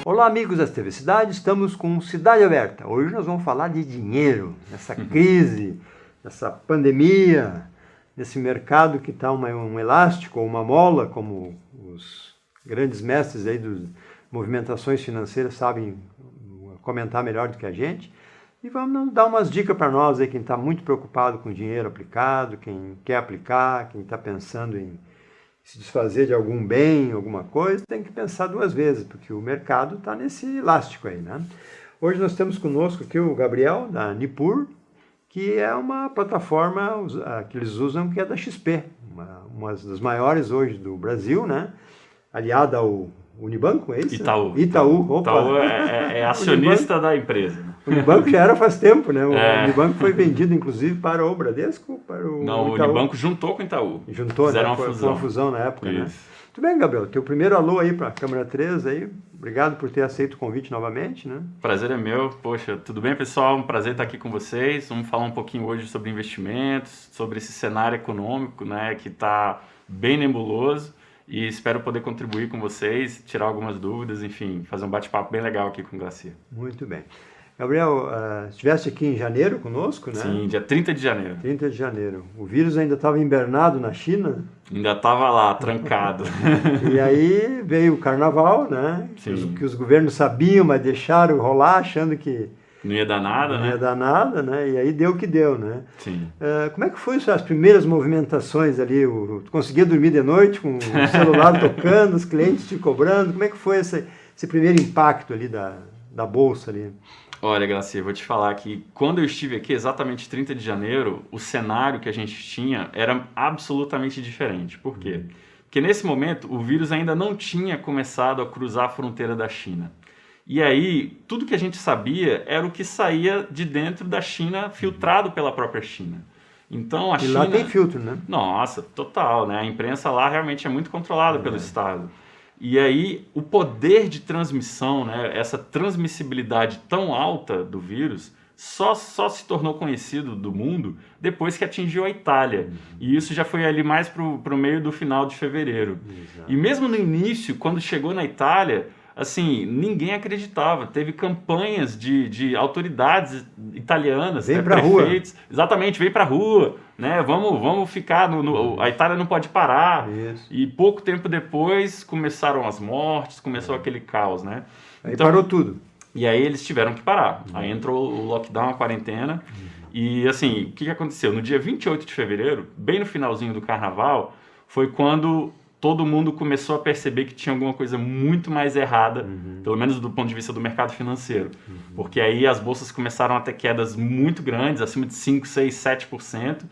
Olá, amigos da TV Cidade, estamos com Cidade Aberta. Hoje nós vamos falar de dinheiro, nessa crise, nessa pandemia, nesse mercado que está um elástico ou uma mola, como os grandes mestres aí das movimentações financeiras sabem comentar melhor do que a gente. E vamos dar umas dicas para nós aí, quem está muito preocupado com dinheiro aplicado, quem quer aplicar, quem está pensando em se desfazer de algum bem, alguma coisa, tem que pensar duas vezes, porque o mercado está nesse elástico aí, né? Hoje nós temos conosco aqui o Gabriel, da Nipur, que é uma plataforma que eles usam, que é da XP, uma das maiores hoje do Brasil, né? Aliada ao Unibanco, é isso? Itaú. Opa. Itaú é acionista da empresa. O Unibanco já era faz tempo, né? O Unibanco foi vendido, inclusive, para o Bradesco, para o Não, Itaú. o Unibanco juntou com o Itaú. Juntou, fizeram né? uma Foi uma fusão na época, Isso. né? Muito bem, Gabriel. Teu primeiro alô aí para a Câmara 3 aí. Obrigado por ter aceito o convite novamente, né? Prazer é meu. Poxa, tudo bem, pessoal? Um prazer estar aqui com vocês. Vamos falar um pouquinho hoje sobre investimentos, sobre esse cenário econômico, né, que está bem nebuloso. E espero poder contribuir com vocês, tirar algumas dúvidas, enfim, fazer um bate-papo bem legal aqui com o Glacia. Muito bem. Gabriel, estiveste aqui em janeiro conosco, né? Sim, dia 30 de janeiro. 30 de janeiro. O vírus ainda estava hibernado na China. Ainda estava lá, trancado. E aí veio o carnaval, né? Sim. Que os governos sabiam, mas deixaram rolar, achando que não ia dar nada, né? Não ia dar nada, né? E aí deu o que deu, né? Sim. Como é que foi as primeiras movimentações ali? Tu conseguia dormir de noite com o celular tocando, os clientes te cobrando? Como é que foi esse primeiro impacto ali da bolsa ali? Olha, Gracia, vou te falar que quando eu estive aqui, exatamente 30 de janeiro, o cenário que a gente tinha era absolutamente diferente. Por quê? Porque nesse momento o vírus ainda não tinha começado a cruzar a fronteira da China. E aí, tudo que a gente sabia era o que saía de dentro da China, filtrado pela própria China. Então, a China... lá tem filtro, né? Nossa, total, né? A imprensa lá realmente é muito controlada pelo Estado. E aí, o poder de transmissão, né? Essa transmissibilidade tão alta do vírus, só se tornou conhecido do mundo depois que atingiu a Itália. E isso já foi ali mais para o meio do final de fevereiro. Exato. E mesmo no início, quando chegou na Itália... assim, ninguém acreditava. Teve campanhas de autoridades italianas, vem pra prefeitos. Rua. Exatamente, vem para a rua, né? Vamos ficar, a Itália não pode parar. Isso. E pouco tempo depois começaram as mortes, começou aquele caos, né? Aí então, parou tudo. E aí eles tiveram que parar. Aí entrou o lockdown, a quarentena. E assim, o que aconteceu? No dia 28 de fevereiro, bem no finalzinho do carnaval, foi quando... todo mundo começou a perceber que tinha alguma coisa muito mais errada, pelo menos do ponto de vista do mercado financeiro. Porque aí as bolsas começaram a ter quedas muito grandes, acima de 5%, 6%, 7%.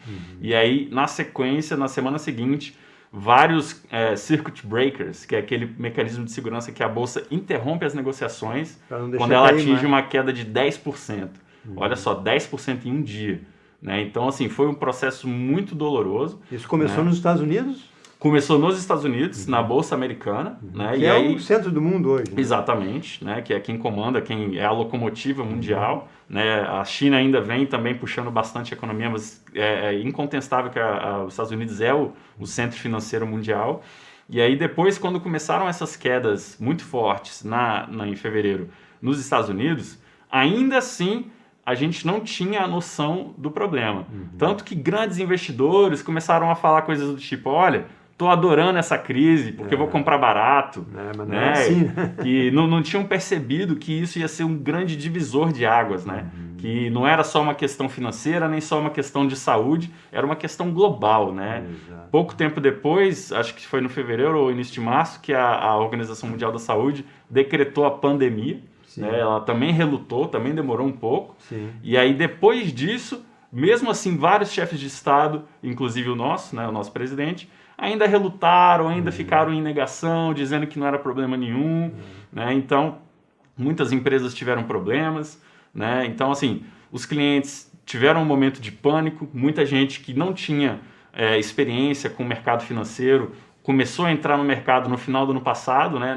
E aí, na sequência, na semana seguinte, vários circuit breakers, que é aquele mecanismo de segurança que a bolsa interrompe as negociações quando ela atinge uma queda de 10%. Olha só, 10% em um dia. Né? Então, assim, foi um processo muito doloroso. Isso começou nos Estados Unidos? Começou nos Estados Unidos, na Bolsa Americana. Né? Que e aí, o centro do mundo hoje. Né? Exatamente, né? Que é quem comanda, quem é a locomotiva mundial. Né? A China ainda vem também puxando bastante a economia, mas é incontestável que os Estados Unidos é o centro financeiro mundial. E aí depois, quando começaram essas quedas muito fortes em fevereiro nos Estados Unidos, ainda assim... a gente não tinha a noção do problema. Tanto que grandes investidores começaram a falar coisas do tipo, olha, tô adorando essa crise porque eu vou comprar barato. Mas né? não é assim. Que não tinham percebido que isso ia ser um grande divisor de águas. Né? Que não era só uma questão financeira, nem só uma questão de saúde, era uma questão global. Né? Pouco tempo depois, acho que foi no fevereiro ou início de março, que a Organização Mundial da Saúde decretou a pandemia. Né? Ela também relutou, também demorou um pouco. Sim. E aí, depois disso, mesmo assim, vários chefes de Estado, inclusive o nosso, né, o nosso presidente, ainda relutaram, ainda ficaram em negação, dizendo que não era problema nenhum. Né? Então, muitas empresas tiveram problemas. Né? Então, assim, os clientes tiveram um momento de pânico. Muita gente que não tinha experiência com o mercado financeiro começou a entrar no mercado no final do ano passado, né,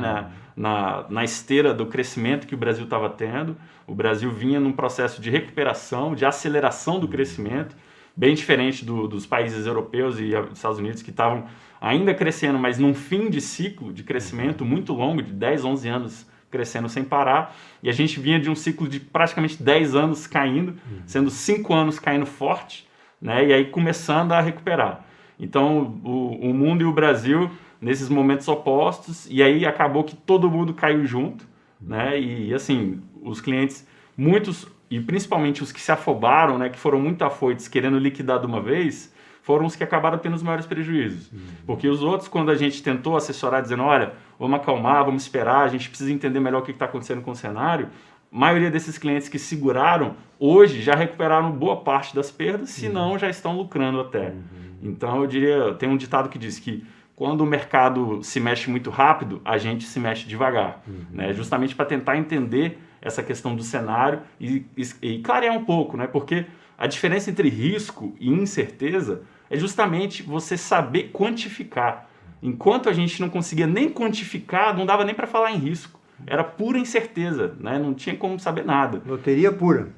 na esteira do crescimento que o Brasil estava tendo. O Brasil vinha num processo de recuperação, de aceleração do crescimento, bem diferente dos países europeus e dos Estados Unidos, que estavam ainda crescendo, mas num fim de ciclo de crescimento muito longo, de 10, 11 anos crescendo sem parar, e a gente vinha de um ciclo de praticamente 10 anos caindo, sendo 5 anos caindo forte, né? E aí começando a recuperar. Então, o mundo e o Brasil, nesses momentos opostos, e aí acabou que todo mundo caiu junto, né? E assim, os clientes, muitos, e principalmente os que se afobaram, né, que foram muito afoitos querendo liquidar de uma vez, foram os que acabaram tendo os maiores prejuízos. Porque os outros, quando a gente tentou assessorar, dizendo, olha, vamos acalmar, vamos esperar, a gente precisa entender melhor o que está acontecendo com o cenário, a maioria desses clientes que seguraram, hoje já recuperaram boa parte das perdas, se não já estão lucrando até. Então eu diria, tem um ditado que diz que quando o mercado se mexe muito rápido, a gente se mexe devagar, né? Justamente para tentar entender essa questão do cenário e clarear um pouco, né? Porque a diferença entre risco e incerteza é justamente você saber quantificar. Enquanto a gente não conseguia nem quantificar, não dava nem para falar em risco. Era pura incerteza, né? Não tinha como saber nada. Loteria pura.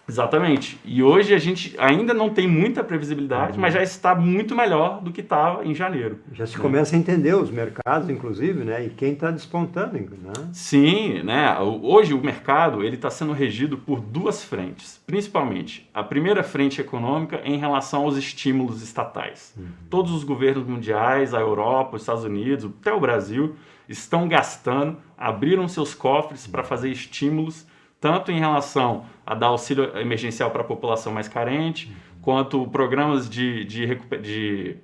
Exatamente. E hoje a gente ainda não tem muita previsibilidade, mas já está muito melhor do que estava em janeiro. Já se começa a entender os mercados, inclusive, né? E quem está despontando, né? Sim, né? Hoje o mercado ele está sendo regido por duas frentes, principalmente. A primeira frente econômica em relação aos estímulos estatais. Todos os governos mundiais, a Europa, os Estados Unidos, até o Brasil, estão gastando, abriram seus cofres para fazer estímulos, tanto em relação a dar auxílio emergencial para a população mais carente, quanto programas de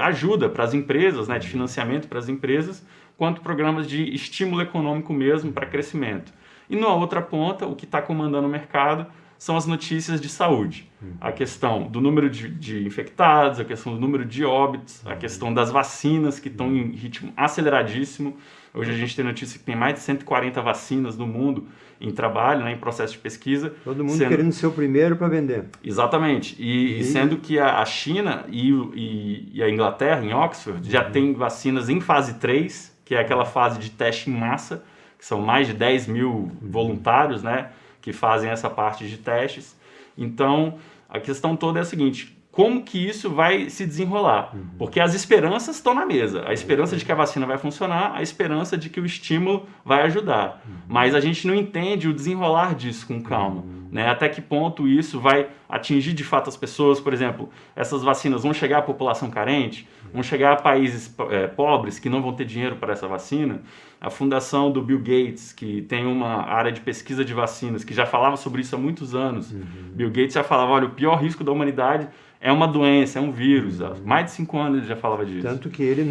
ajuda para as empresas, né, de financiamento para as empresas, quanto programas de estímulo econômico mesmo para crescimento. E na outra ponta, o que está comandando o mercado são as notícias de saúde. A questão do número de infectados, a questão do número de óbitos, a questão das vacinas que estão em ritmo aceleradíssimo. Hoje a gente tem notícia que tem mais de 140 vacinas no mundo em trabalho, né, em processo de pesquisa. Todo mundo querendo ser o primeiro para vender. Exatamente. E sendo que a China e a Inglaterra, em Oxford, já tem vacinas em fase 3, que é aquela fase de teste em massa, que são mais de 10 mil voluntários, né, que fazem essa parte de testes. Então, a questão toda é a seguinte: como que isso vai se desenrolar? Porque as esperanças estão na mesa. A esperança de que a vacina vai funcionar, a esperança de que o estímulo vai ajudar. Mas a gente não entende o desenrolar disso com calma, né? Até que ponto isso vai atingir de fato as pessoas. Por exemplo, essas vacinas vão chegar à população carente? Vão chegar a países pobres que não vão ter dinheiro para essa vacina? A fundação do Bill Gates, que tem uma área de pesquisa de vacinas, que já falava sobre isso há muitos anos. Bill Gates já falava, olha, o pior risco da humanidade é uma doença, é um vírus. Há mais de 5 anos ele já falava disso. Tanto que ele,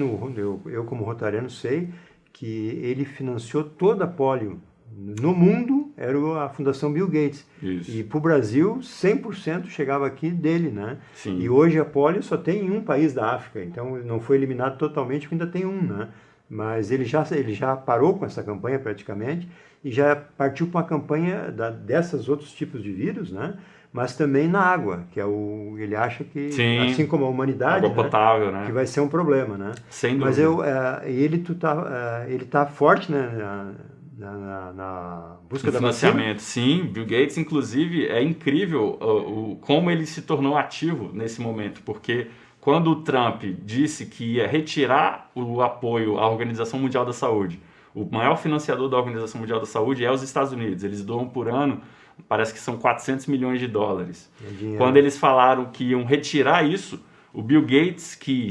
eu como rotariano sei, que ele financiou toda a polio no mundo, era a Fundação Bill Gates. Isso. E para o Brasil, 100% chegava aqui dele, né? Sim. E hoje a polio só tem em um país da África, então não foi eliminado totalmente, porque ainda tem um, né? Mas ele já parou com essa campanha praticamente e já partiu para uma campanha desses outros tipos de vírus, né? Mas também na água, que ele acha que, Sim, assim como a humanidade, água potável, né? que vai ser um problema, né? Sem dúvida. Mas ele tá forte, né, na busca da financiamento, vacina. sim. Bill Gates, inclusive, é incrível como ele se tornou ativo nesse momento, porque quando o Trump disse que ia retirar o apoio à Organização Mundial da Saúde, o maior financiador da Organização Mundial da Saúde é os Estados Unidos. Eles doam por ano, parece que são 400 milhões de dólares. Quando eles falaram que iam retirar isso, o Bill Gates, que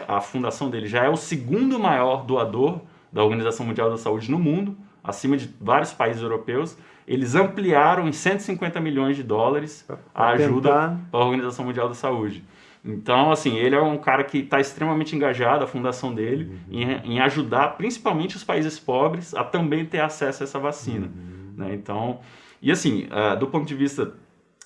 a fundação dele já é o segundo maior doador da Organização Mundial da Saúde no mundo, acima de vários países europeus, eles ampliaram em 150 milhões de dólares a ajuda para a Organização Mundial da Saúde. Então, assim, ele é um cara que está extremamente engajado, a fundação dele, em ajudar principalmente os países pobres a também ter acesso a essa vacina. Né? Então, e assim, do ponto de vista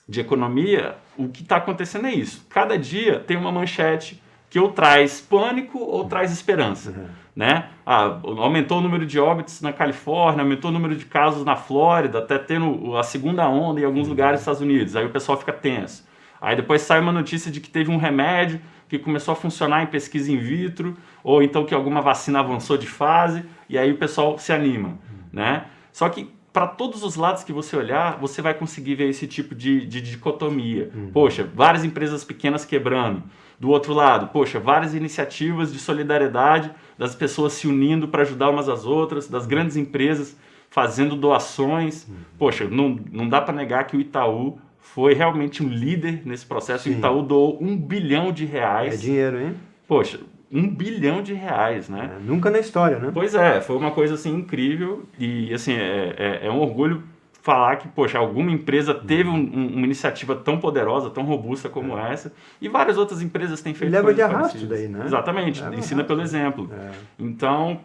de economia, o que está acontecendo é isso. Cada dia tem uma manchete que ou traz pânico ou traz esperança. Né? Aumentou o número de óbitos na Califórnia, aumentou o número de casos na Flórida, até tendo a segunda onda em alguns lugares dos Estados Unidos. Aí o pessoal fica tenso. Aí depois sai uma notícia de que teve um remédio que começou a funcionar em pesquisa in vitro, ou então que alguma vacina avançou de fase, e aí o pessoal se anima. Né? Só que para todos os lados que você olhar, você vai conseguir ver esse tipo de dicotomia. Poxa, várias empresas pequenas quebrando. Do outro lado, poxa, várias iniciativas de solidariedade, das pessoas se unindo para ajudar umas às outras, das grandes empresas fazendo doações. Poxa, não dá para negar que o Itaú foi realmente um líder nesse processo. Sim. O Itaú doou R$1 bilhão. É dinheiro, hein? Poxa, R$1 bilhão, né? Nunca na história, né? Pois é, foi uma coisa assim incrível e assim, é um orgulho falar que, poxa, alguma empresa teve uma iniciativa tão poderosa, tão robusta como essa, e várias outras empresas têm feito leva coisas de arrasto parecidas. daí, né? Exatamente, Leva ensina pelo arrasto. exemplo. Então,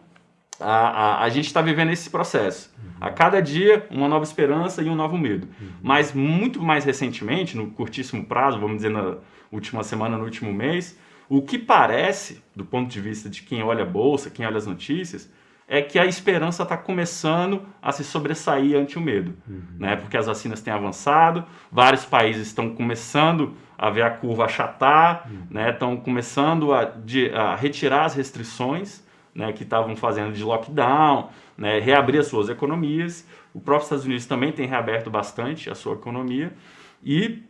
a gente está vivendo esse processo. A cada dia, uma nova esperança e um novo medo. Mas muito mais recentemente, no curtíssimo prazo, vamos dizer na última semana, no último mês, o que parece, do ponto de vista de quem olha a bolsa, quem olha as notícias, é que a esperança está começando a se sobressair ante o medo, né? Porque as vacinas têm avançado, vários países estão começando a ver a curva achatar, né? Estão começando a retirar as restrições, né, que estavam fazendo de lockdown, né? Reabrir as suas economias. O próprio Estados Unidos também tem reaberto bastante a sua economia e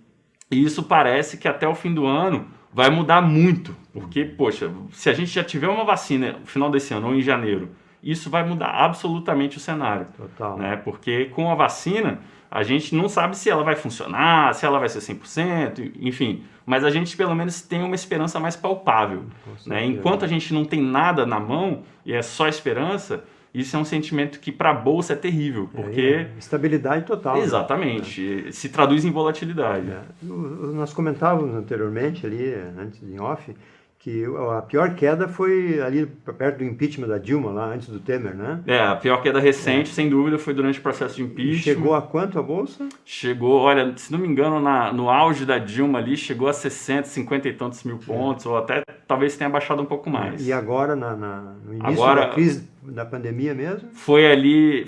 isso parece que até o fim do ano vai mudar muito, porque, poxa, se a gente já tiver uma vacina no final desse ano ou em janeiro, isso vai mudar absolutamente o cenário. Total. Né? Porque com a vacina, a gente não sabe se ela vai funcionar, se ela vai ser 100%, enfim. Mas a gente, pelo menos, tem uma esperança mais palpável. Né? Enquanto a gente não tem nada na mão e é só esperança, isso é um sentimento que para a Bolsa é terrível, porque... estabilidade total. Exatamente. Né? Se traduz em volatilidade. Nós comentávamos anteriormente, ali, antes em off, que a pior queda foi ali perto do impeachment da Dilma, lá antes do Temer, né? A pior queda recente, sem dúvida, foi durante o processo de impeachment. E chegou a quanto a Bolsa? Chegou, olha, se não me engano, no auge da Dilma ali, chegou a 60, 50 e tantos mil pontos, ou até talvez tenha baixado um pouco mais. E agora, no início da crise da pandemia mesmo? Foi ali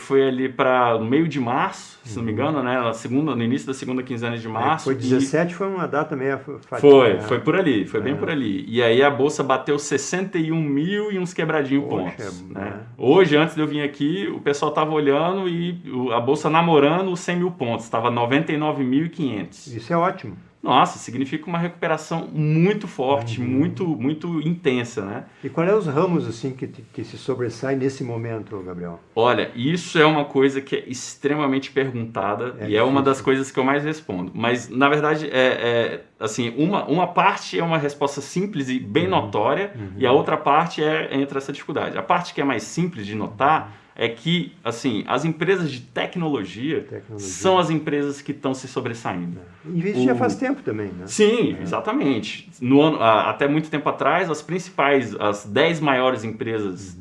para no meio de março, se não me engano, né? No início da segunda quinzena de março. Foi 17, foi uma data meio fatídica. Foi por ali, foi bem por ali. E aí a Bolsa bateu 61 mil e uns quebradinhos pontos. Né? Hoje, antes de eu vir aqui, o pessoal estava olhando e a Bolsa namorando os 100 mil pontos, estava 99.500. Isso é ótimo. Nossa, significa uma recuperação muito forte, muito intensa, né? E qual é os ramos assim que se sobressaem nesse momento, Gabriel? Olha, isso é uma coisa que é extremamente perguntada e é uma das coisas que eu mais respondo. Mas, na verdade, assim, uma parte é uma resposta simples e bem notória e a outra parte entra essa dificuldade. A parte que é mais simples de notar é que, assim, as empresas de tecnologia são as empresas que estão se sobressaindo. E isso já faz tempo também, né? Sim, exatamente. Até muito tempo atrás, as 10 maiores empresas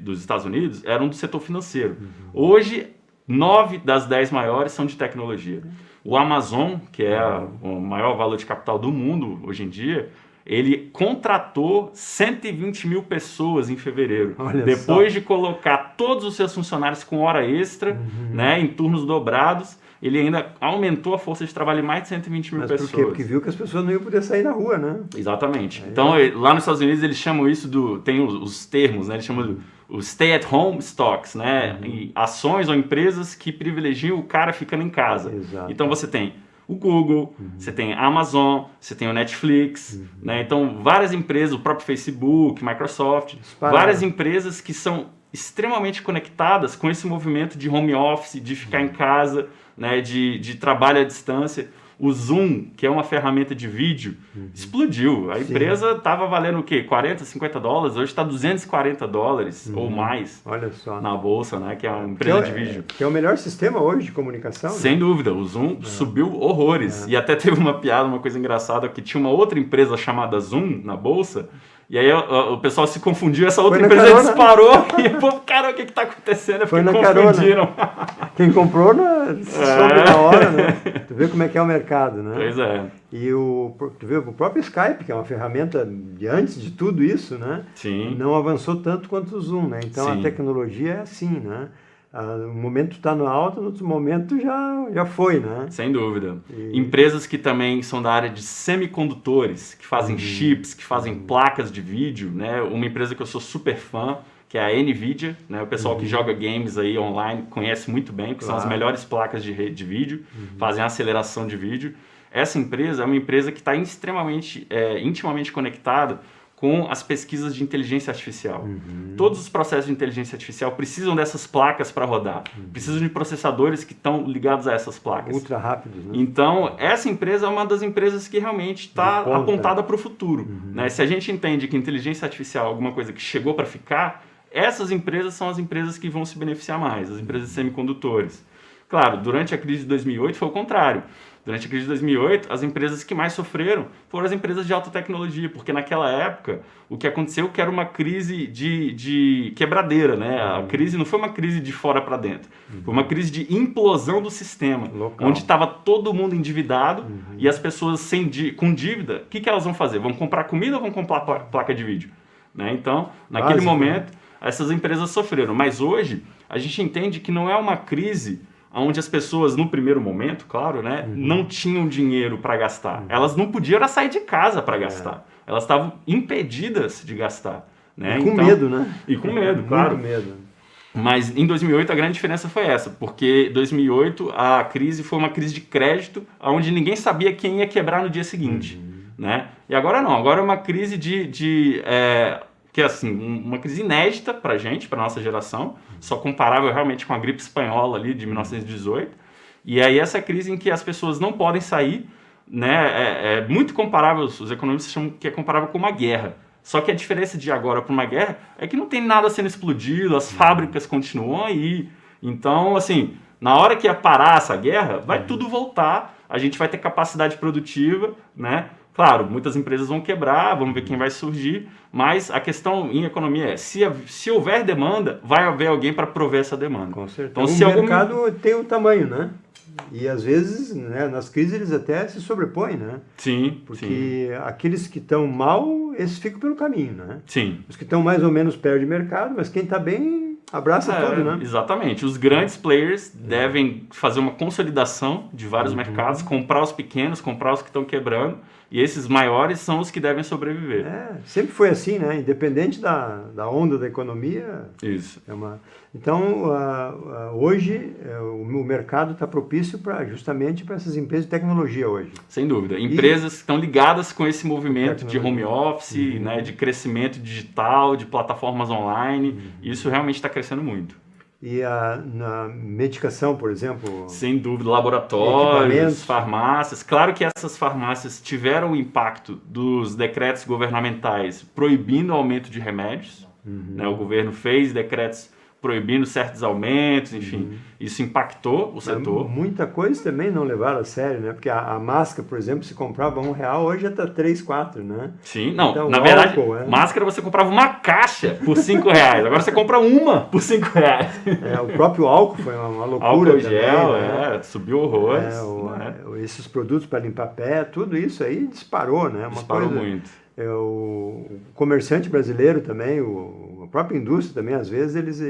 dos Estados Unidos eram do setor financeiro. Hoje, 9 das 10 maiores são de tecnologia. O Amazon, que é o maior valor de capital do mundo hoje em dia, ele contratou 120 mil pessoas em fevereiro. Depois de colocar todos os seus funcionários com hora extra, né, em turnos dobrados, ele ainda aumentou a força de trabalho em mais de 120 mil pessoas. Por quê? Porque viu que as pessoas não iam poder sair na rua, né? Exatamente. Então, lá nos Estados Unidos, eles chamam isso tem os termos, né? Eles chamam os stay-at-home stocks, né? Ações ou empresas que privilegiam o cara ficando em casa. Exato. Então, você tem o Google, você tem a Amazon, você tem o Netflix, né? Então várias empresas, o próprio Facebook, Microsoft, várias empresas que são extremamente conectadas com esse movimento de home office, de ficar em casa, né? de trabalho à distância. O Zoom, que é uma ferramenta de vídeo, explodiu. A empresa estava valendo o quê? 40, 50 dólares, hoje está 240 dólares ou mais. Olha só. Na bolsa, né? Que é uma empresa de vídeo. Que é o melhor sistema hoje de comunicação. Sem dúvida, o Zoom subiu horrores. E até teve uma piada, uma coisa engraçada, que tinha uma outra empresa chamada Zoom na bolsa. E aí o pessoal se confundiu, essa outra empresa disparou e o povo, cara, o que está acontecendo? É porque confundiram. Quem comprou soube na hora, né? Tu vê como é que é o mercado, né? Pois é. E tu vê o próprio Skype, que é uma ferramenta de antes de tudo isso, né? Sim. Não avançou tanto quanto o Zoom, né? Então a tecnologia é assim, né? Um momento está no alto, no outro momento já foi, né? Sem dúvida. Empresas que também são da área de semicondutores, que fazem chips, que fazem placas de vídeo, né? Uma empresa que eu sou super fã, que é a NVIDIA, né? O pessoal que joga games aí online conhece muito bem, porque são as melhores placas de vídeo, fazem aceleração de vídeo. Essa empresa é uma empresa que está intimamente conectada com as pesquisas de inteligência artificial. Todos os processos de inteligência artificial precisam dessas placas para rodar, precisam de processadores que estão ligados a essas placas. Ultra rápidos, né? Então, essa empresa é uma das empresas que realmente está apontada para o futuro. Né? Se a gente entende que inteligência artificial é alguma coisa que chegou para ficar, essas empresas são as empresas que vão se beneficiar mais, as empresas de semicondutores. Claro, durante a crise de 2008 foi o contrário. Durante a crise de 2008, as empresas que mais sofreram foram as empresas de alta tecnologia, porque naquela época o que aconteceu que era uma crise de quebradeira, né? A crise não foi uma crise de fora para dentro, foi uma crise de implosão do sistema, onde estava todo mundo endividado e as pessoas com dívida, o que elas vão fazer? Vão comprar comida ou vão comprar placa de vídeo? Né? Então, naquele momento, essas empresas sofreram, mas hoje a gente entende que não é uma crise onde as pessoas, no primeiro momento, claro, né, não tinham dinheiro para gastar. Elas não podiam sair de casa para gastar. Elas estavam impedidas de gastar. Né? E com medo, né? E com medo, claro. Muito medo. Mas em 2008 a grande diferença foi essa, porque em 2008 a crise foi uma crise de crédito, onde ninguém sabia quem ia quebrar no dia seguinte. Né? E agora não, agora é uma crise que é assim, uma crise inédita para a gente, para a nossa geração, só comparável realmente com a gripe espanhola ali de 1918. E aí essa crise em que as pessoas não podem sair, né, é muito comparável, os economistas chamam que é comparável com uma guerra. Só que a diferença de agora para uma guerra é que não tem nada sendo explodido, as fábricas continuam aí. Então, assim, na hora que parar essa guerra, vai tudo voltar, a gente vai ter capacidade produtiva, né? Claro, muitas empresas vão quebrar, vamos ver quem vai surgir, mas a questão em economia é, se houver demanda, vai haver alguém para prover essa demanda. Com certeza. Então, o mercado tem um tamanho, né? E às vezes, né, nas crises eles até se sobrepõem, né? Sim, porque aqueles que estão mal, esses ficam pelo caminho, né? Sim. Os que estão mais ou menos perdem mercado, mas quem está bem abraça tudo, né? Exatamente. Os grandes players devem fazer uma consolidação de vários mercados, comprar os pequenos, comprar os que estão quebrando, e esses maiores são os que devem sobreviver. Sempre foi assim, né? Independente da onda da economia. Isso. Então, hoje, o mercado está propício justamente para essas empresas de tecnologia hoje. Sem dúvida. Empresas que estão ligadas com esse movimento de home office, né, de crescimento digital, de plataformas online. Isso realmente está crescendo muito. E na medicação, por exemplo? Sem dúvida, laboratórios, farmácias. Claro que essas farmácias tiveram o impacto dos decretos governamentais proibindo o aumento de remédios. Né? O governo fez decretos proibindo certos aumentos, enfim, isso impactou o setor. Muita coisa também não levaram a sério, né? Porque a máscara, por exemplo, se comprava R$1, hoje já está 3, 4, né? Sim, não, então, na verdade, máscara você comprava uma caixa por R$5, agora você compra uma por R$5. O próprio álcool foi uma loucura. Álcool gel, né? Subiu horrores. Esses produtos para limpar pé, tudo isso aí disparou, né? Disparou muito. O comerciante brasileiro também, a própria indústria também, às vezes,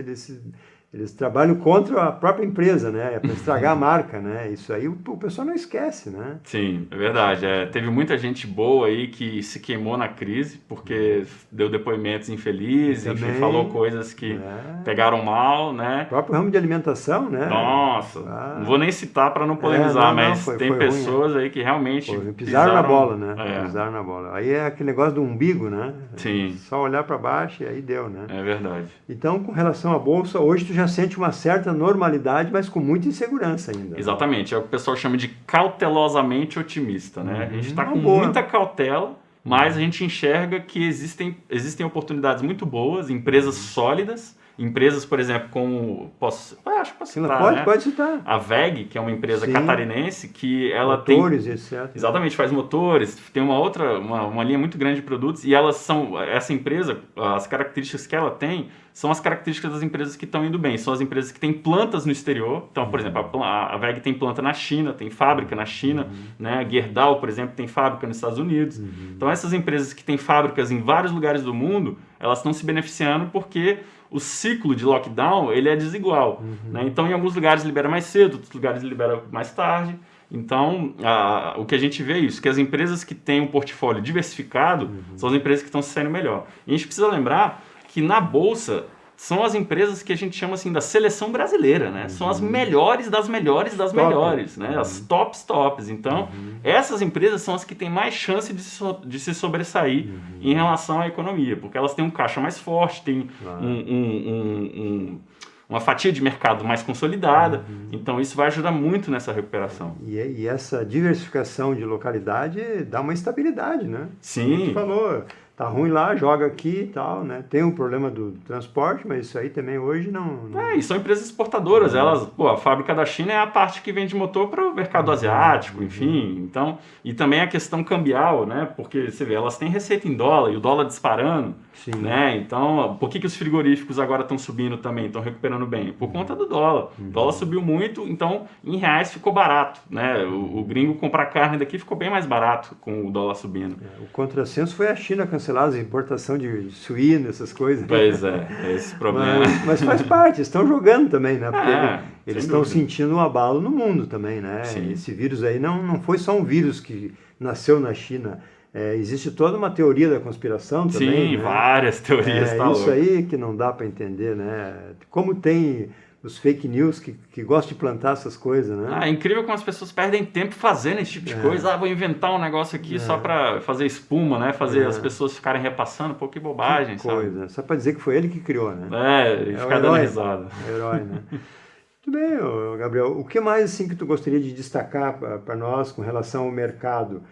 eles trabalham contra a própria empresa, né? Para estragar a marca, né? Isso aí o pessoal não esquece, né? Sim, é verdade. Teve muita gente boa aí que se queimou na crise, porque deu depoimentos infelizes, enfim, falou coisas que pegaram mal, né? O próprio ramo de alimentação, né? Nossa, não vou nem citar para não polemizar, mas tem pessoas ruim, aí que realmente pisaram na bola, né? Pisaram na bola. Aí é aquele negócio do umbigo, né? Sim. Só olhar para baixo e aí deu, né? É verdade. Então, com relação à bolsa, hoje tu já sente uma certa normalidade, mas com muita insegurança ainda. Exatamente, é o que o pessoal chama de cautelosamente otimista, né? A gente está com muita cautela, mas a gente enxerga que existem oportunidades muito boas, empresas sólidas, empresas, por exemplo, como acho que posso citar, pode citar. A WEG, que é uma empresa catarinense, que ela motores, tem... etc. Exatamente, faz motores, tem uma linha muito grande de produtos, e essa empresa, as características que ela tem, são as características das empresas que estão indo bem. São as empresas que têm plantas no exterior. Então, por exemplo, a WEG tem planta na China, tem fábrica na China, né? A Gerdau, por exemplo, tem fábrica nos Estados Unidos. Então, essas empresas que têm fábricas em vários lugares do mundo, elas estão se beneficiando porque o ciclo de lockdown ele é desigual. Né? Então, em alguns lugares libera mais cedo, outros lugares libera mais tarde. Então, o que a gente vê é isso, que as empresas que têm um portfólio diversificado são as empresas que estão se saindo melhor. E a gente precisa lembrar que na Bolsa, são as empresas que a gente chama assim da seleção brasileira, né? São as melhores das melhores das Top. melhores, né? As tops. Então, essas empresas são as que têm mais chance de se sobressair em relação à economia, porque elas têm um caixa mais forte, têm uma fatia de mercado mais consolidada, então isso vai ajudar muito nessa recuperação. E essa diversificação de localidade dá uma estabilidade, né? Sim. Como tu falou, tá ruim lá, joga aqui e tal, né? Tem um problema do transporte, mas isso aí também hoje não... E são empresas exportadoras, elas, a fábrica da China é a parte que vende motor para o mercado asiático, enfim, então, e também a questão cambial, né? Porque você vê, elas têm receita em dólar e o dólar disparando, né? Então, por que os frigoríficos agora estão subindo também, estão recuperando bem? Por conta do dólar. O dólar subiu muito, então em reais ficou barato, né? O gringo comprar carne daqui ficou bem mais barato com o dólar subindo. O contrassenso foi a China cancelar as importação de suíno, essas coisas. Pois é esse problema. Mas faz parte, estão jogando também, né? Porque eles estão dúvida. sentindo um abalo no mundo também, né? Sim. Esse vírus aí não foi só um vírus que nasceu na China. Existe toda uma teoria da conspiração também. Sim, né? várias teorias. Isso louco. aí que não dá para entender, né? Como tem os fake news que gostam de plantar essas coisas, né? É incrível como as pessoas perdem tempo fazendo esse tipo de coisa. Vou inventar um negócio aqui só para fazer espuma, né? Fazer as pessoas ficarem repassando. Pô, que bobagem, coisa. sabe? Só para dizer que foi ele que criou, né? E ficar dando risada. É o herói, né? Muito bem, Gabriel. O que mais assim que tu gostaria de destacar para nós com relação ao mercado?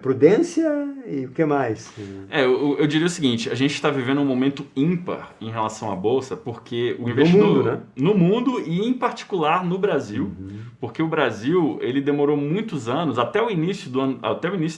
Prudência e o que mais? Eu diria o seguinte, a gente está vivendo um momento ímpar em relação à Bolsa, porque o investidor... No mundo, né? No mundo e em particular no Brasil, porque o Brasil, ele demorou muitos anos, até o início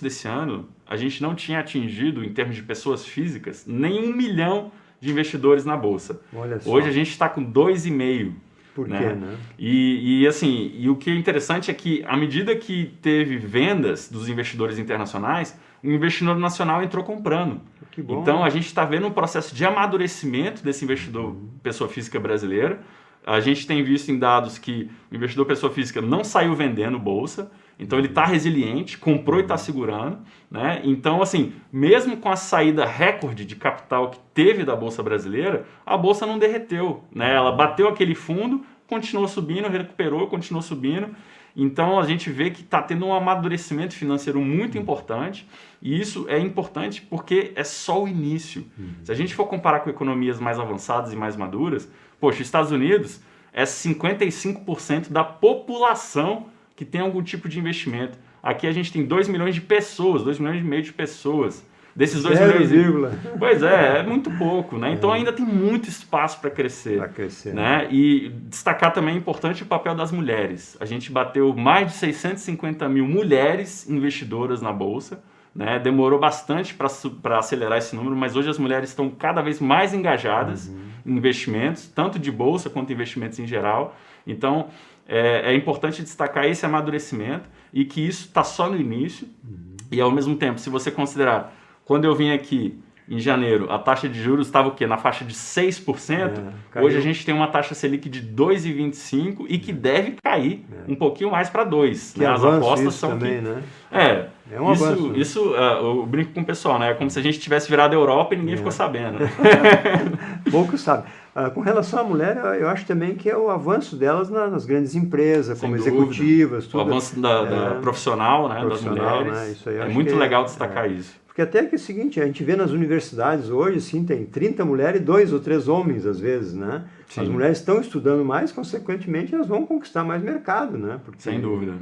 desse ano, a gente não tinha atingido, em termos de pessoas físicas, nem 1 milhão de investidores na Bolsa. Olha só. Hoje a gente está com 2,5. Por quê, né? E o que é interessante é que, à medida que teve vendas dos investidores internacionais, o investidor nacional entrou comprando. Que bom. Então, a gente está vendo um processo de amadurecimento desse investidor pessoa física brasileira. A gente tem visto em dados que o investidor pessoa física não saiu vendendo bolsa, então ele está resiliente, comprou e está segurando, né? Então, assim, mesmo com a saída recorde de capital que teve da Bolsa Brasileira, a Bolsa não derreteu, né? Ela bateu aquele fundo, continuou subindo, recuperou, continuou subindo. Então, a gente vê que está tendo um amadurecimento financeiro muito importante, e isso é importante porque é só o início. Se a gente for comparar com economias mais avançadas e mais maduras, poxa, os Estados Unidos é 55% da população que tem algum tipo de investimento. Aqui a gente tem 2 milhões de pessoas, 2 milhões e meio de pessoas. Desses 2 milhões... Pois é muito pouco, né? Então ainda tem muito espaço para crescer. Para crescer. Né? E destacar também é importante o papel das mulheres. A gente bateu mais de 650 mil mulheres investidoras na Bolsa, né? Demorou bastante para acelerar esse número, mas hoje as mulheres estão cada vez mais engajadas em investimentos, tanto de Bolsa quanto investimentos em geral. Então, é importante destacar esse amadurecimento e que isso está só no início. E, ao mesmo tempo, se você considerar, quando eu vim aqui em janeiro, a taxa de juros estava o quê? Na faixa de 6%. Hoje a gente tem uma taxa Selic de 2,25% e que deve cair um pouquinho mais para 2%. Que as apostas são também, que... né? É um avanço. Isso eu brinco com o pessoal, né? É como se a gente tivesse virado a Europa e ninguém ficou sabendo. Pouco sabe. Com relação à mulher, eu acho também que é o avanço delas nas grandes empresas, como executivas. Tudo. O avanço da profissional, né? Das mulheres. Né? Isso aí, é muito legal destacar isso. Porque até que é o seguinte, a gente vê nas universidades hoje, sim, tem 30 mulheres e 2 ou 3 homens, às vezes, né? Sim. As mulheres estão estudando mais, consequentemente, elas vão conquistar mais mercado, né? Porque, sem dúvida.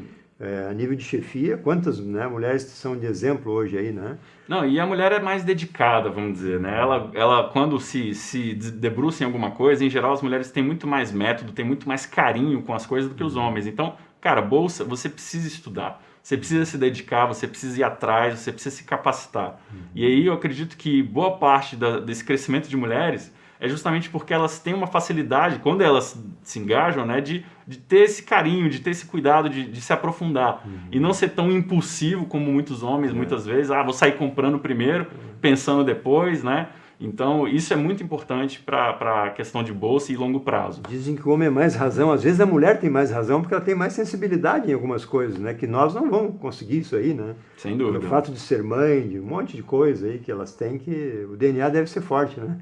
A nível de chefia, quantas mulheres são de exemplo hoje aí, né? Não, e a mulher é mais dedicada, vamos dizer, né? Ela quando se debruça em alguma coisa, em geral as mulheres têm muito mais método, têm muito mais carinho com as coisas do que os homens. Então, cara, bolsa, você precisa estudar. Você precisa se dedicar, você precisa ir atrás, você precisa se capacitar. E aí eu acredito que boa parte desse crescimento de mulheres é justamente porque elas têm uma facilidade, quando elas se engajam, né, de ter esse carinho, de ter esse cuidado, de se aprofundar. E não ser tão impulsivo como muitos homens, muitas vezes. Vou sair comprando primeiro, pensando depois, né? Então, isso é muito importante para a questão de bolsa e longo prazo. Dizem que o homem é mais razão. Às vezes a mulher tem mais razão porque ela tem mais sensibilidade em algumas coisas, né? Que nós não vamos conseguir isso aí, né? Sem dúvida. Pelo fato de ser mãe, de um monte de coisa aí que elas têm, que o DNA deve ser forte, né?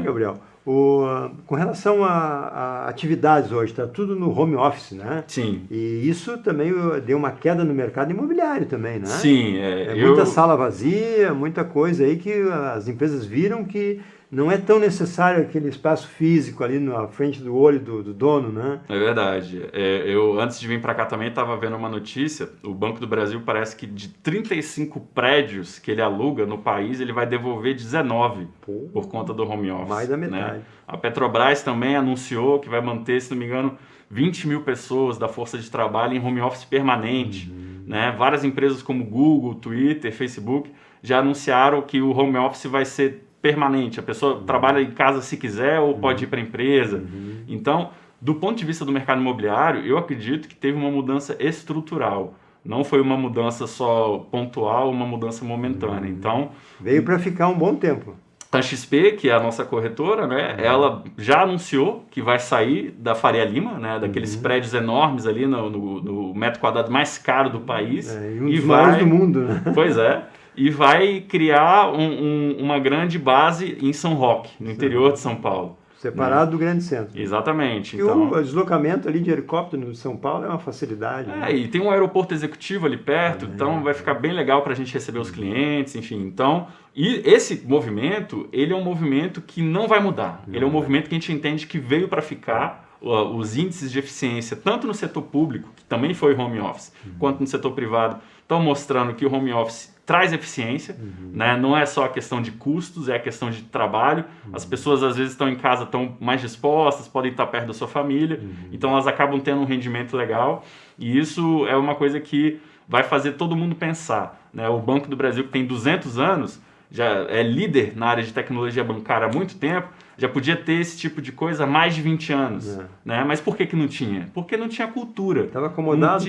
Gabriel, com relação a atividades hoje, está tudo no home office, né? Sim. E isso também deu uma queda no mercado imobiliário também, né? Sim. Muita sala vazia, muita coisa aí que as empresas viram que não é tão necessário aquele espaço físico ali na frente do olho do dono, né? É verdade. Eu, antes de vir para cá também, estava vendo uma notícia. O Banco do Brasil parece que de 35 prédios que ele aluga no país, ele vai devolver 19 por conta do home office. Mais da metade. Né? A Petrobras também anunciou que vai manter, se não me engano, 20 mil pessoas da força de trabalho em home office permanente. Né? Várias empresas como Google, Twitter, Facebook já anunciaram que o home office vai ser permanente, a pessoa trabalha em casa se quiser ou pode ir para a empresa. Então, do ponto de vista do mercado imobiliário, eu acredito que teve uma mudança estrutural. Não foi uma mudança só pontual, uma mudança momentânea. Então, veio para ficar um bom tempo. A XP, que é a nossa corretora, né, ela já anunciou que vai sair da Faria Lima, né, daqueles prédios enormes ali no metro quadrado mais caro do país. E um dos maiores do mundo, né? Pois é. E vai criar uma grande base em São Roque, no interior de São Paulo. Separado do grande centro. Exatamente. E então, o deslocamento ali de helicóptero no São Paulo é uma facilidade. Né? E tem um aeroporto executivo ali perto, então vai ficar bem legal para a gente receber os clientes, enfim. Então, e esse movimento, ele é um movimento que não vai mudar. Ele é um movimento que a gente entende que veio para ficar. Os índices de eficiência, tanto no setor público, que também foi home office, quanto no setor privado, estão mostrando que o home office traz eficiência, né? Não é só a questão de custos, é a questão de trabalho. As pessoas às vezes estão em casa, estão mais dispostas, podem estar perto da sua família, então elas acabam tendo um rendimento legal, e isso é uma coisa que vai fazer todo mundo pensar, né? O Banco do Brasil, que tem 200 anos, já é líder na área de tecnologia bancária há muito tempo, já podia ter esse tipo de coisa há mais de 20 anos. Né? Mas por que não tinha? Porque não tinha cultura. Estava acomodado.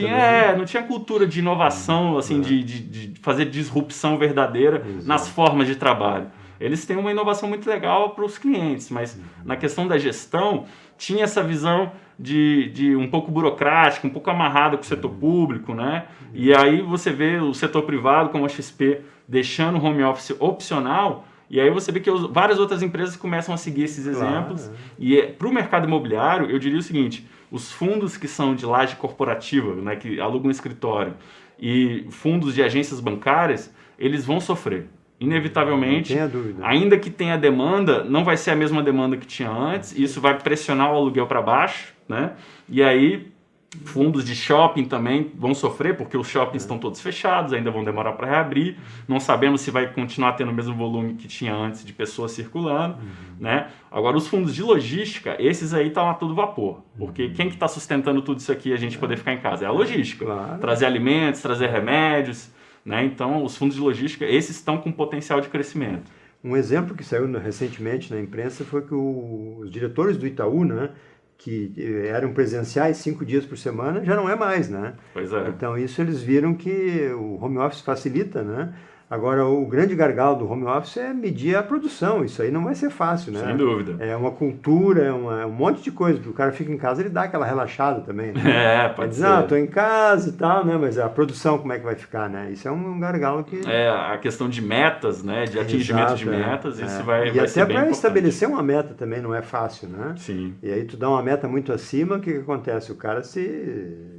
Não tinha cultura de inovação, assim, de fazer disrupção verdadeira nas formas de trabalho. Eles têm uma inovação muito legal para os clientes, mas na questão da gestão, tinha essa visão de um pouco burocrática, um pouco amarrada com o setor público, né? E aí você vê o setor privado, como a XP, deixando o home office opcional, e aí você vê que várias outras empresas começam a seguir esses exemplos. E para o mercado imobiliário, eu diria o seguinte, os fundos que são de laje corporativa, né, que alugam um escritório, e fundos de agências bancárias, eles vão sofrer. Inevitavelmente, ainda que tenha demanda, não vai ser a mesma demanda que tinha antes, e isso vai pressionar o aluguel para baixo, né? E aí fundos de shopping também vão sofrer, porque os shoppings estão todos fechados, ainda vão demorar para reabrir, não sabemos se vai continuar tendo o mesmo volume que tinha antes de pessoas circulando, né? Agora, os fundos de logística, esses aí estão a todo vapor, porque quem que está sustentando tudo isso aqui, a gente poder ficar em casa? É a logística, trazer alimentos, trazer remédios, né? Então, os fundos de logística, esses estão com potencial de crescimento. Um exemplo que saiu recentemente na imprensa foi que os diretores do Itaú, né, que eram presenciais 5 dias por semana, já não é mais, né? Pois é. Então, isso eles viram que o home office facilita, né? Agora, o grande gargalo do home office é medir a produção. Isso aí não vai ser fácil, né? Sem dúvida. É uma cultura, é um monte de coisa. Porque o cara fica em casa, ele dá aquela relaxada também, né? Pode ser. Estou em casa e tal, né? Mas a produção, como é que vai ficar, né? Isso é um gargalo que... a questão de metas, né? De atingimento de metas, isso vai E ser até bem para importante. estabelecer uma meta também não é fácil, né? Sim. E aí tu dá uma meta muito acima, o que acontece? O cara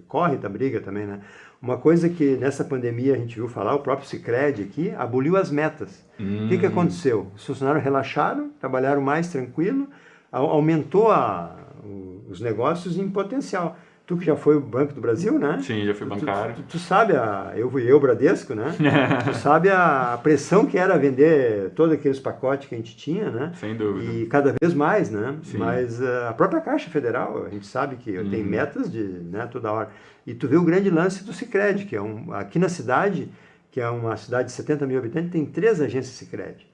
corre da briga também, né? Uma coisa que nessa pandemia a gente viu falar, o próprio Sicredi aqui aboliu as metas. O que aconteceu? Os funcionários relaxaram, trabalharam mais tranquilo, aumentou os negócios em potencial. Tu que já foi o Banco do Brasil, né? Sim, já fui bancário. Tu sabe, eu Bradesco, né? Tu sabe a pressão que era vender todos aqueles pacotes que a gente tinha, né? Sem dúvida. E cada vez mais, né? Sim. Mas a própria Caixa Federal, a gente sabe que tem metas toda hora. E tu vê o grande lance do Sicredi, que é aqui na cidade, que é uma cidade de 70 mil habitantes, tem 3 agências Sicredi.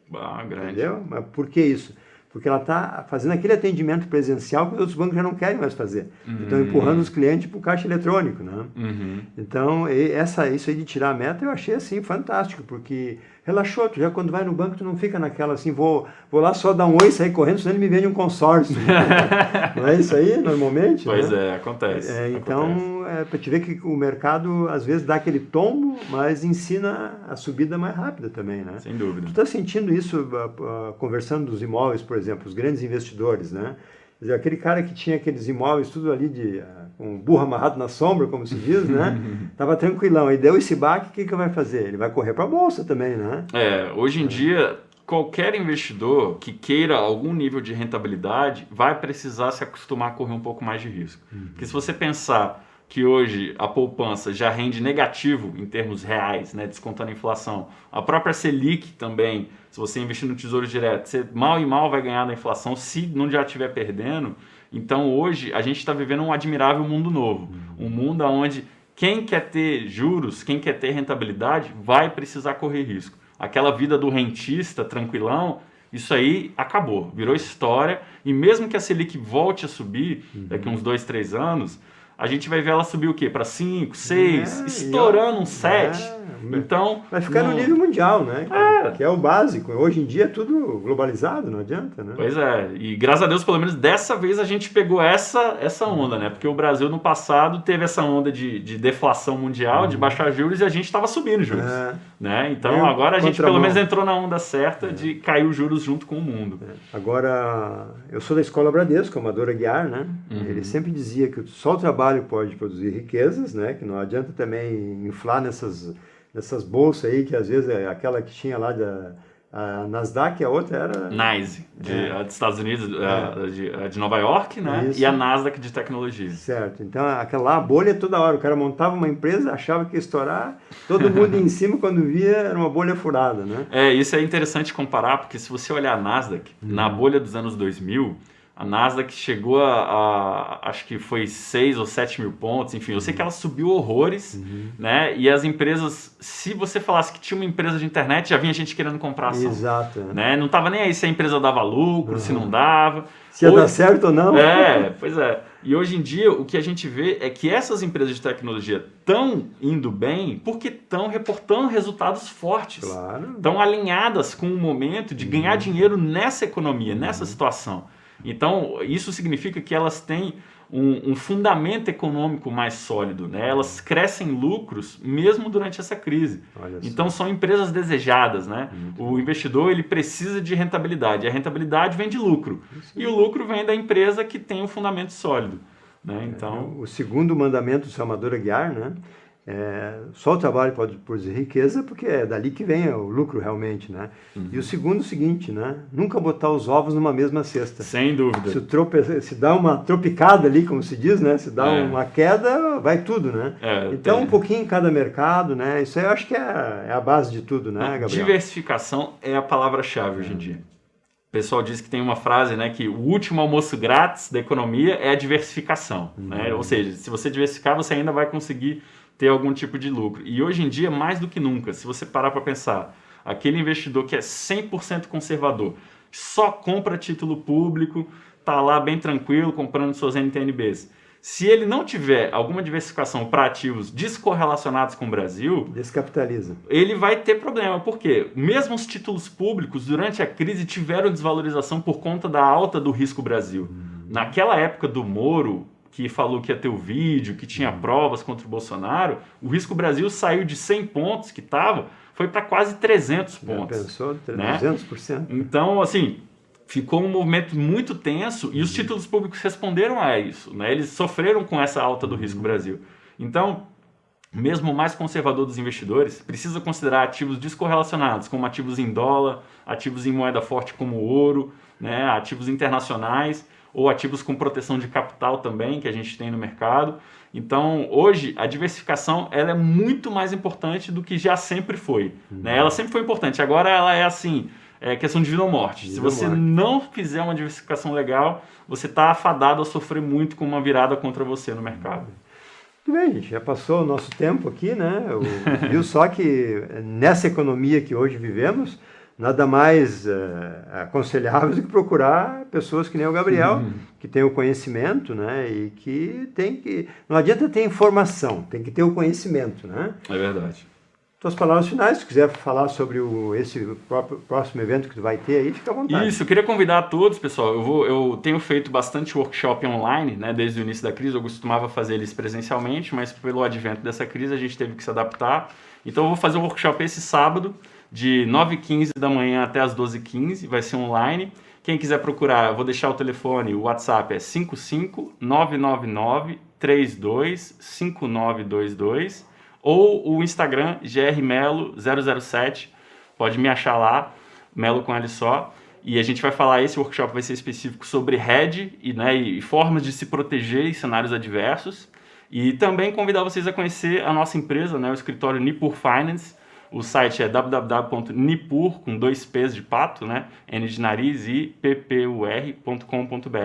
Grande. Entendeu? Mas por que isso? Porque ela está fazendo aquele atendimento presencial que os outros bancos já não querem mais fazer. Estão empurrando os clientes para o caixa eletrônico, né? Então, isso aí de tirar a meta eu achei assim fantástico, porque relaxou. Tu já quando vai no banco tu não fica naquela assim, vou lá só dar um oi e sair correndo, senão ele me vende um consórcio. Não é isso aí normalmente? Pois né? Acontece. Então, para te ver que o mercado às vezes dá aquele tombo, mas ensina a subida mais rápida também, né? Sem dúvida. Tu está sentindo isso conversando dos imóveis, por exemplo, exemplo, os grandes investidores, né? Quer dizer, aquele cara que tinha aqueles imóveis tudo ali com um burro amarrado na sombra, como se diz, né? Tava tranquilão. Aí deu esse baque, o que vai fazer? Ele vai correr para a bolsa também, né? Hoje em dia, qualquer investidor que queira algum nível de rentabilidade vai precisar se acostumar a correr um pouco mais de risco. Porque se você pensar que hoje a poupança já rende negativo em termos reais, né, descontando a inflação, a própria Selic também, se você investir no Tesouro Direto, você mal e mal vai ganhar da inflação se não já estiver perdendo. Então hoje a gente está vivendo um admirável mundo novo, um mundo onde quem quer ter juros, quem quer ter rentabilidade, vai precisar correr risco. Aquela vida do rentista tranquilão, isso aí acabou, virou história, e mesmo que a Selic volte a subir daqui uns 2, 3 anos, a gente vai ver ela subir o quê? Para 5, 6, estourando um 7. Então, vai ficar no nível mundial, né? Que é o básico. Hoje em dia é tudo globalizado, não adianta, né? Pois é, e graças a Deus, pelo menos dessa vez a gente pegou essa onda, né? Porque o Brasil no passado teve essa onda de deflação mundial, de baixar juros, e a gente estava subindo juros. Né? Então agora a gente pelo menos entrou na onda certa de cair os juros junto com o mundo. Agora, eu sou da Escola Bradesco, Amador Aguiar, né? Ele sempre dizia que só o trabalho pode produzir riquezas, né? Que não adianta também inflar nessas bolsas aí, que às vezes é aquela que tinha lá a Nasdaq, a outra era... NYSE, dos Estados Unidos, de Nova York, né? Isso. E a Nasdaq de tecnologia. Certo. Então, aquela lá, a bolha toda hora. O cara montava uma empresa, achava que ia estourar, todo mundo em cima, quando via, era uma bolha furada, né? Isso é interessante comparar, porque se você olhar a Nasdaq, na bolha dos anos 2000, a Nasdaq chegou acho que foi 6 ou 7 mil pontos, enfim, eu sei que ela subiu horrores, né? E as empresas, se você falasse que tinha uma empresa de internet, já vinha gente querendo comprar ação. Exato. Né? Não estava nem aí se a empresa dava lucro, se não dava. Se ia dar certo ou não. Pois é. E hoje em dia, o que a gente vê é que essas empresas de tecnologia estão indo bem porque estão reportando resultados fortes. Claro. Estão alinhadas com o momento de ganhar dinheiro nessa economia, nessa situação. Então, isso significa que elas têm um fundamento econômico mais sólido, né? Elas crescem lucros mesmo durante essa crise. Então, são empresas desejadas, né? O investidor ele precisa de rentabilidade. A rentabilidade vem de lucro. E o lucro vem da empresa que tem um fundamento sólido. Né? Então... O segundo mandamento do Amador Aguiar, né? Só o trabalho pode produzir riqueza, porque é dali que vem o lucro realmente, né? E o segundo, o seguinte, né? Nunca botar os ovos numa mesma cesta. Sem dúvida. Se dá uma tropicada ali, como se diz, né? Se dá uma queda, vai tudo, né? Então, um pouquinho em cada mercado, né? Isso aí eu acho que é a base de tudo, né, Gabriel? Diversificação é a palavra-chave hoje em dia. O pessoal diz que tem uma frase, né, que o último almoço grátis da economia é a diversificação. Né? Ou seja, se você diversificar, você ainda vai conseguir ter algum tipo de lucro. E hoje em dia, mais do que nunca, se você parar para pensar, aquele investidor que é 100% conservador, só compra título público, está lá bem tranquilo, comprando suas NTNBs. Se ele não tiver alguma diversificação para ativos descorrelacionados com o Brasil, descapitaliza. Ele vai ter problema. Por quê? Mesmo os títulos públicos, durante a crise, tiveram desvalorização por conta da alta do risco Brasil. Naquela época do Moro, que falou que ia ter o vídeo, que tinha provas contra o Bolsonaro, o risco Brasil saiu de 100 pontos que estava, foi para quase 300 pontos. Já pensou? 300%. Né? Então, assim, ficou um movimento muito tenso e os títulos públicos responderam a isso. Né? Eles sofreram com essa alta do risco Brasil. Então, mesmo o mais conservador dos investidores precisa considerar ativos descorrelacionados, como ativos em dólar, ativos em moeda forte como ouro, né? Ativos internacionais, ou ativos com proteção de capital também, que a gente tem no mercado. Então, hoje, a diversificação ela é muito mais importante do que já sempre foi. Né? Ela sempre foi importante, agora ela é assim, questão de vida ou morte. Se você não fizer uma diversificação legal, você está afadado a sofrer muito com uma virada contra você no mercado. Muito bem, gente, já passou o nosso tempo aqui, né? Viu só que nessa economia que hoje vivemos, nada mais aconselhável do que procurar pessoas que nem o Gabriel, que tem o conhecimento, né? E que tem que... Não adianta ter informação, tem que ter o conhecimento, né? É verdade. Tuas palavras finais, se quiser falar sobre esse próximo evento que tu vai ter aí, fica à vontade. Isso, eu queria convidar a todos, pessoal. Eu tenho feito bastante workshop online, né? Desde o início da crise, eu costumava fazer eles presencialmente, mas pelo advento dessa crise a gente teve que se adaptar. Então eu vou fazer um workshop esse sábado, de 9h15 da manhã até as 12h15, vai ser online. Quem quiser procurar, eu vou deixar o telefone, o WhatsApp é 55999-325922 ou o Instagram grmelo007, pode me achar lá, Melo com L só. E a gente vai falar, esse workshop vai ser específico sobre hedge e formas de se proteger em cenários adversos. E também convidar vocês a conhecer a nossa empresa, o escritório Nipur Finance. O site é www.nipur, com 2 P's de pato, N de nariz e ppur.com.br.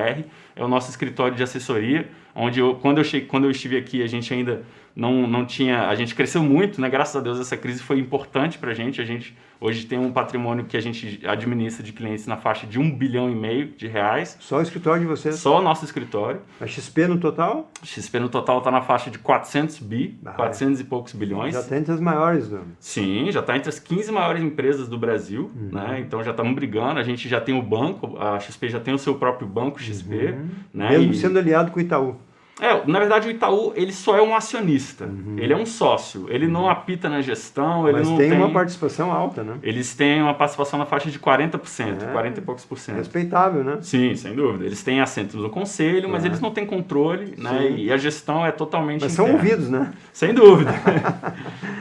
É o nosso escritório de assessoria, onde quando eu estive aqui, a gente ainda não tinha... A gente cresceu muito, graças a Deus essa crise foi importante para a gente. A gente hoje tem um patrimônio que a gente administra de clientes na faixa de R$1,5 bilhão de reais. Só o escritório de vocês? Só o nosso escritório. A XP no total? XP no total está na faixa de 400 e poucos bilhões. Já está entre as maiores, né? Sim, já está entre as 15 maiores empresas do Brasil, Então já estamos brigando, a gente já tem o banco, a XP já tem o seu próprio banco XP. Mesmo sendo aliado com o Itaú. Na verdade o Itaú, ele só é um acionista, ele é um sócio, ele não apita na gestão, ele Mas não tem uma participação alta, Eles têm uma participação na faixa de 40%, 40 e poucos por cento. Respeitável, né? Sim, sem dúvida. Eles têm assento no conselho, mas eles não têm controle, e a gestão é totalmente Mas interna. são ouvidos, né? Sem dúvida.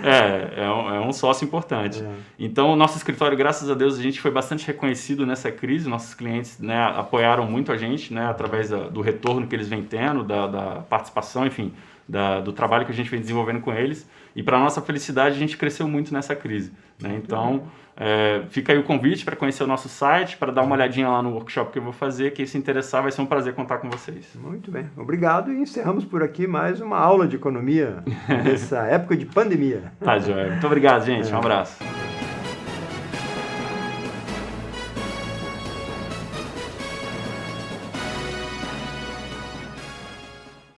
É um sócio importante. Então, o nosso escritório, graças a Deus, a gente foi bastante reconhecido nessa crise. Nossos clientes apoiaram muito a gente, através do retorno que eles vêm tendo, da participação, enfim, do trabalho que a gente vem desenvolvendo com eles. E, para nossa felicidade, a gente cresceu muito nessa crise. Então, fica aí o convite para conhecer o nosso site, para dar uma olhadinha lá no workshop que eu vou fazer. Quem se interessar, vai ser um prazer contar com vocês. Muito bem. Obrigado. E encerramos por aqui mais uma aula de economia nessa época de pandemia. Tá, joia. Muito obrigado, gente. Um abraço.